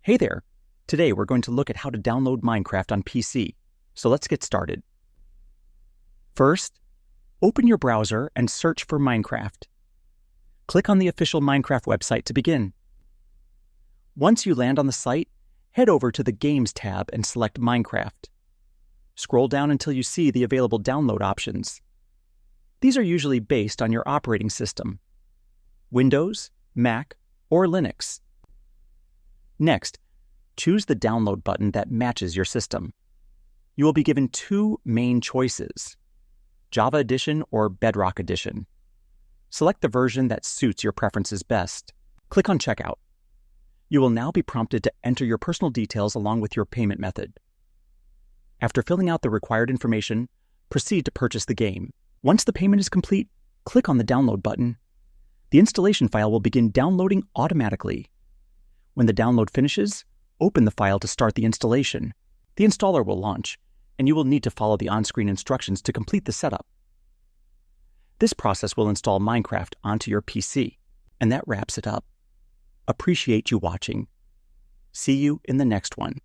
Hey there! Today we're going to look at how to download Minecraft on PC, so let's get started. First, open your browser and search for Minecraft. Click on the official Minecraft website to begin. Once you land on the site, head over to the Games tab and select Minecraft. Scroll down until you see the available download options. These are usually based on your operating system: Windows, Mac, or Linux. Next, choose the download button that matches your system. You will be given two main choices: Java Edition or Bedrock Edition. Select the version that suits your preferences best. Click on Checkout. You will now be prompted to enter your personal details along with your payment method. After filling out the required information, proceed to purchase the game. Once the payment is complete, click on the download button. The installation file will begin downloading automatically. When the download finishes, open the file to start the installation. The installer will launch, and you will need to follow the on-screen instructions to complete the setup. This process will install Minecraft onto your PC, and that wraps it up. Appreciate you watching. See you in the next one.